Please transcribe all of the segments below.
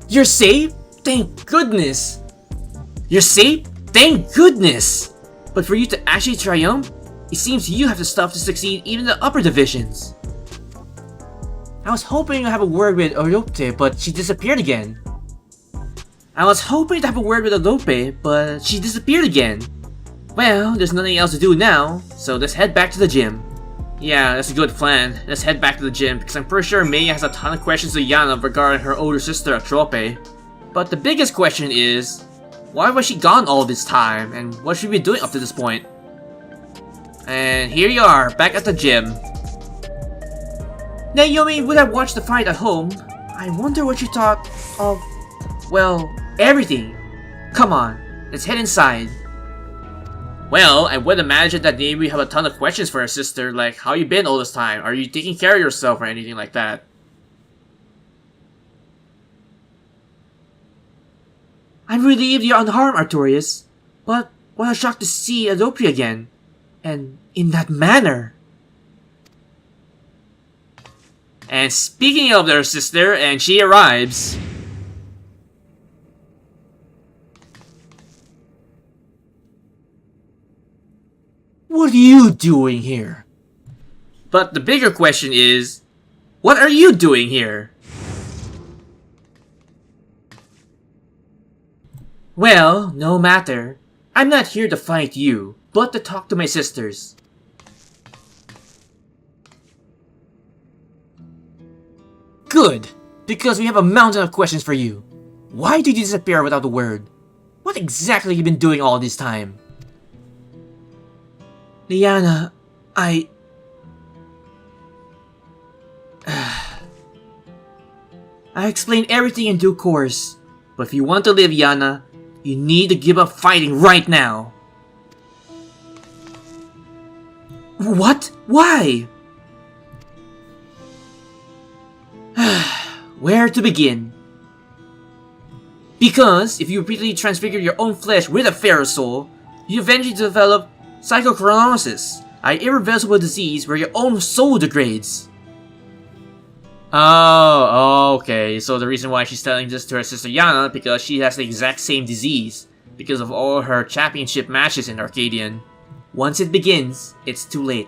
You're safe? Thank goodness! You're safe? Thank goodness! But for you to actually triumph, it seems you have the stuff to succeed even in the upper divisions. I was hoping to have a word with Eorzea, but she disappeared again. Well, there's nothing else to do now, so let's head back to the gym. Yeah, that's a good plan. Let's head back to the gym, because I'm pretty sure Maya has a ton of questions to Yana regarding her older sister Atrope. But the biggest question is, why was she gone all this time, and what should we be doing up to this point? And here you are, back at the gym. Naomi would have watched the fight at home. I wonder what you thought of, well, everything. Come on, let's head inside. Well, I would imagine that Naomi would have a ton of questions for her sister, like, how you been all this time? Are you taking care of yourself or anything like that? I'm relieved you're unharmed, Artorias. But what a shock to see Adopi again. And in that manner. And speaking of their sister, and she arrives. What are you doing here? But the bigger question is, what are you doing here? Well, no matter. I'm not here to fight you, but to talk to my sisters. Good, because we have a mountain of questions for you. Why did you disappear without a word? What exactly have you been doing all this time? Liana, I explained everything in due course, but if you want to live, Yana, you need to give up fighting right now. What? Why? Where to begin? Because if you repeatedly transfigure your own flesh with a pharaoh soul, you eventually develop Psychronekrosis, an irreversible disease where your own soul degrades. Oh, okay. So the reason why she's telling this to her sister Yana, because she has the exact same disease, because of all her championship matches in Arcadion. Once it begins, it's too late.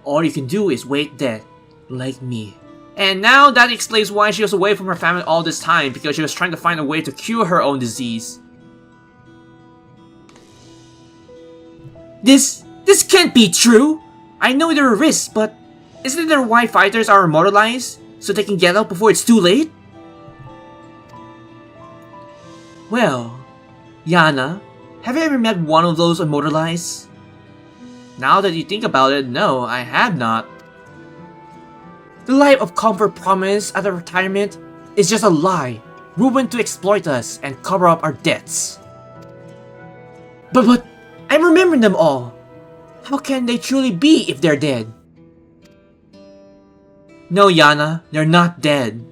All you can do is wait dead, like me. And now that explains why she was away from her family all this time, because she was trying to find a way to cure her own disease. This can't be true! I know there are risks, but isn't there why fighters are immortalized? So they can get out before it's too late? Well, Yana, have you ever met one of those immortalized? Now that you think about it, no, I have not. The life of comfort promised at the retirement is just a lie, woven to exploit us and cover up our debts. But I'm remembering them all. How can they truly be if they're dead? No, Yana, they're not dead.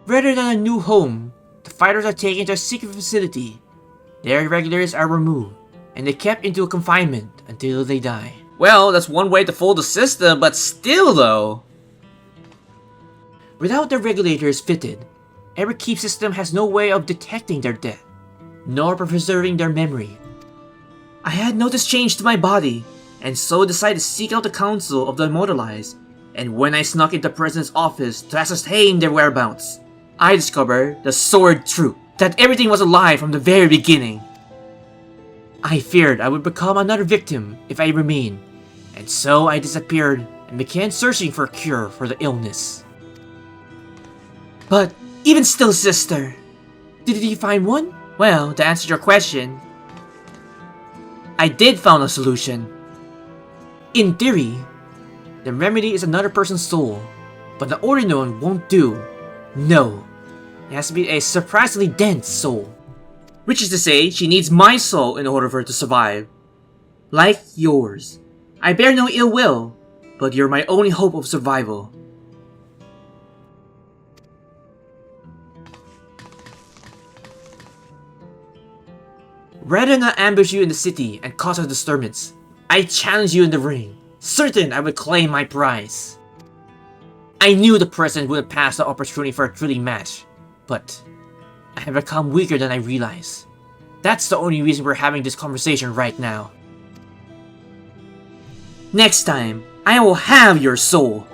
Rather than a new home, the fighters are taken to a secret facility. Their regulars are removed, and they kept into confinement until they die. Well, that's one way to fool the system, but still though. Without the regulators fitted, every keep system has no way of detecting their death, nor preserving their memory. I had noticed change to my body, and so decided to seek out the council of the immortalized, and when I snuck into the president's office to ascertain their whereabouts, I discovered the sordid truth that everything was a lie from the very beginning. I feared I would become another victim if I remained, and so I disappeared and began searching for a cure for the illness. But even still, sister, did you find one? Well, to answer your question, I did find a solution. In theory, the remedy is another person's soul, but the ordinary one won't do. No, it has to be a surprisingly dense soul. Which is to say, she needs my soul in order for her to survive. Like yours. I bear no ill will, but you're my only hope of survival. Rather than ambush you in the city and cause a disturbance, I challenge you in the ring, certain I would claim my prize. I knew the president would have passed the opportunity for a thrilling match, but I have become weaker than I realize. That's the only reason we're having this conversation right now. Next time, I will have your soul.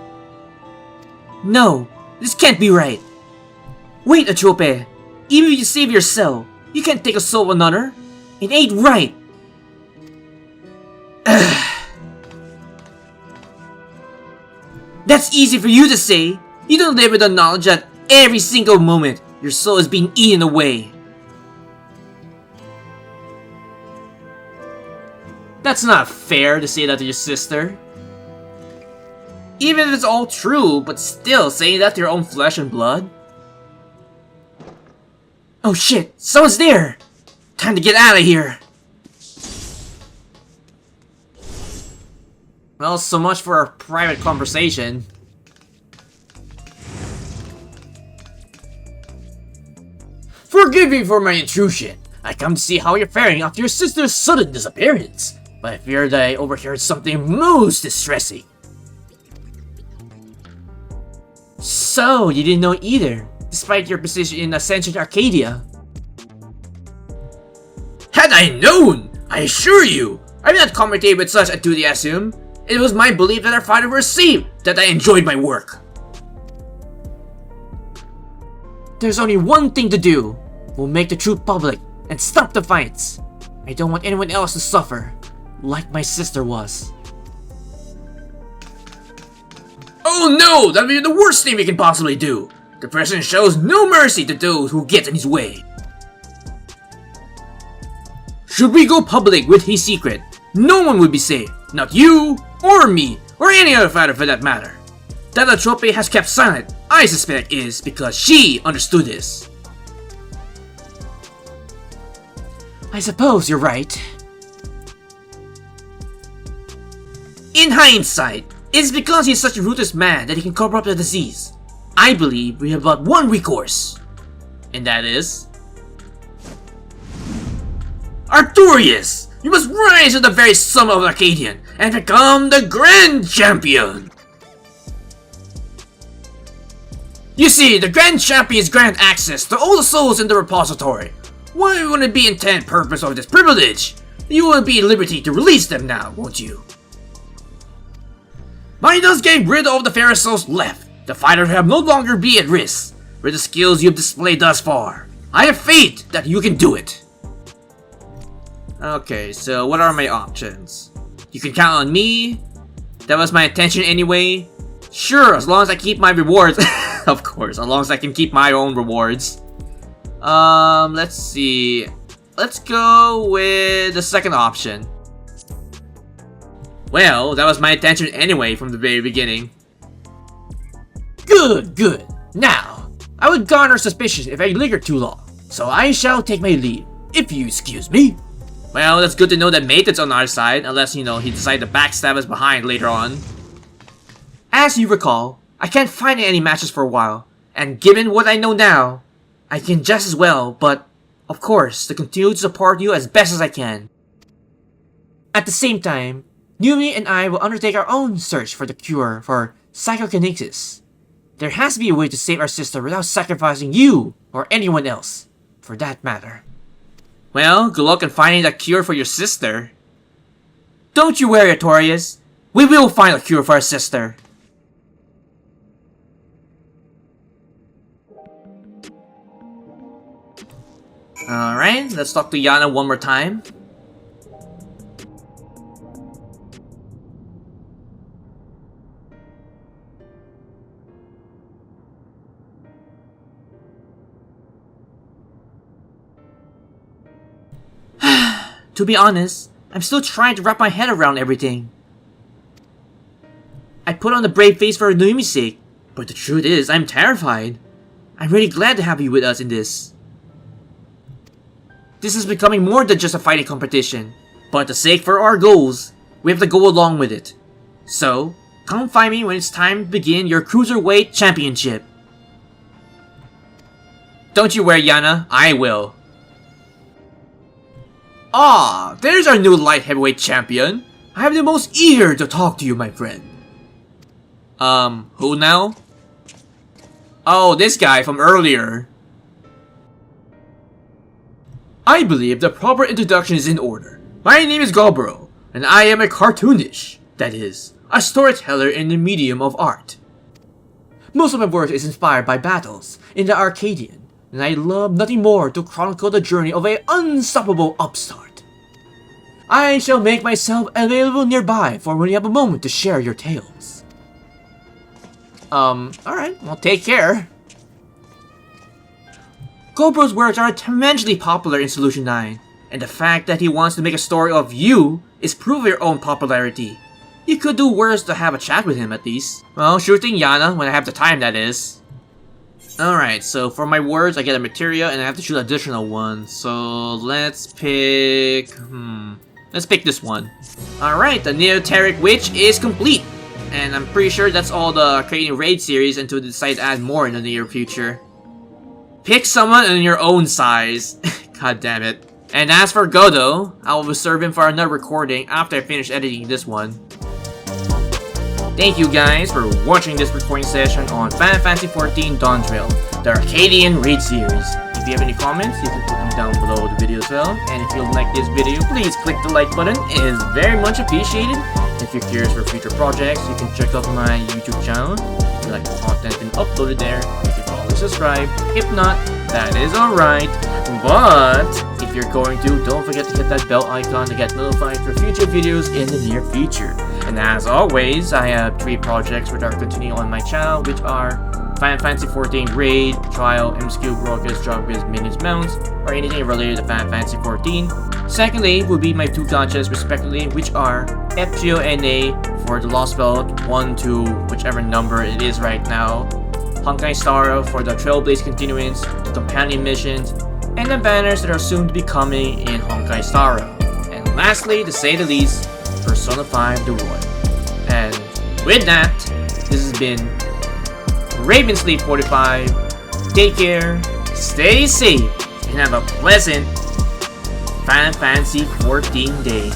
No, this can't be right. Wait, Atrope. Even if you save yourself, you can't take a soul of another. It ain't right. That's easy for you to say. You don't live with the knowledge that every single moment your soul is being eaten away. That's not fair to say that to your sister. Even if it's all true, but still saying that to your own flesh and blood? Oh shit, someone's there! Time to get out of here! Well, so much for our private conversation. Forgive me for my intrusion. I come to see how you're faring after your sister's sudden disappearance. But I fear that I overheard something most distressing. So, you didn't know either, despite your position in Ascension Arcadia. Had I known! I assure you! I'm not commenting with such enthusiasm. It was my belief that our father was safe, that I enjoyed my work. There's only one thing to do. We'll make the truth public and stop the fights. I don't want anyone else to suffer, like my sister was. Oh no! That'd be the worst thing we can possibly do. The president shows no mercy to those who get in his way. Should we go public with his secret, no one would be safe. Not you, or me, or any other fighter for that matter. That Atrope has kept silent, I suspect is because she understood this. I suppose you're right. In hindsight, it's because he's such a ruthless man that he can cover up the disease. I believe we have but one recourse. And that is... Artorius! You must rise to the very summit of Arcadion and become the Grand Champion! You see, the Grand Champions grant access to all the souls in the repository. Why wouldn't it be intent purpose of this privilege? You will be at liberty to release them now, won't you? By thus getting rid of the fairest souls left, the fighters have no longer be at risk. With the skills you've displayed thus far, I have faith that you can do it. Okay, so what are my options? You can count on me. That was my intention anyway. Sure, as long as I keep my rewards. Of course, as long as I can keep my own rewards. Let's see. Let's go with the second option. Well, that was my intention anyway from the very beginning. Good, good. Now, I would garner suspicion if I linger too long. So I shall take my leave, if you excuse me. Well, that's good to know that Mate's on our side, unless, you know, he decided to backstab us behind later on. As you recall, I can't find any matches for a while, and given what I know now, I can just as well, but, of course, to continue to support you as best as I can. At the same time, Numi and I will undertake our own search for the cure for Psychronekrosis. There has to be a way to save our sister without sacrificing you, or anyone else, for that matter. Well, good luck in finding that cure for your sister. Don't you worry, Artorius. We will find a cure for our sister. Alright, let's talk to Yana one more time. To be honest, I'm still trying to wrap my head around everything. I put on the brave face for Numi's sake, but the truth is, I'm terrified. I'm really glad to have you with us in this. This is becoming more than just a fighting competition, but the sake for our goals, we have to go along with it. So, come find me when it's time to begin your Cruiserweight Championship. Don't you worry, Yana, I will. Ah, there's our new light heavyweight champion. I'm the most eager to talk to you, my friend. Who now? Oh, this guy from earlier. I believe the proper introduction is in order. My name is Galbro, and I am a cartoonish, that is, a storyteller in the medium of art. Most of my work is inspired by battles in the Arcadion, and I love nothing more to chronicle the journey of an unstoppable upstart. I shall make myself available nearby for when you have a moment to share your tales. Alright, well, take care. Galbro's works are tremendously popular in Solution 9, and the fact that he wants to make a story of you is proof of your own popularity. You could do worse to have a chat with him at least. Well, sure thing, Yana, when I have the time, that is. Alright, so for my words, I get a materia and I have to choose additional ones. So let's pick... Let's pick this one. Alright, the Neoteric Witch is complete. And I'm pretty sure that's all the Arcadion Raid series until they decide to add more in the near future. Pick someone in your own size. God damn it. And as for Godo, I will reserve him for another recording after I finish editing this one. Thank you guys for watching this recording session on Final Fantasy XIV Dawntrail, the Arcadion Raid series. If you have any comments, you can put them down below the video as well. And if you like this video, please click the like button. It is very much appreciated. If you're curious for future projects, you can check out my YouTube channel. If you like the content been uploaded there, you can probably subscribe. If not, that is alright. But if you're going to, don't forget to hit that bell icon to get notified for future videos in the near future. And as always, I have 3 projects which are continuing on my channel, which are Final Fantasy XIV Raid, Trial, MSQ, Broadcast, Jobbiz, Minions, Mounts, or anything related to Final Fantasy XIV. Secondly, will be my 2 gachas respectively, which are FGO-NA for the Lost Belt 1 to whichever number it is right now, Honkai Star for the Trailblaze Continuance, the Companion Missions, and the banners that are soon to be coming in Honkai Star. And lastly, to say the least, Persona 5 The Royal. And with that, this has been Raven Sleep 45. Take care, stay safe, and have a pleasant Final Fantasy XIV day.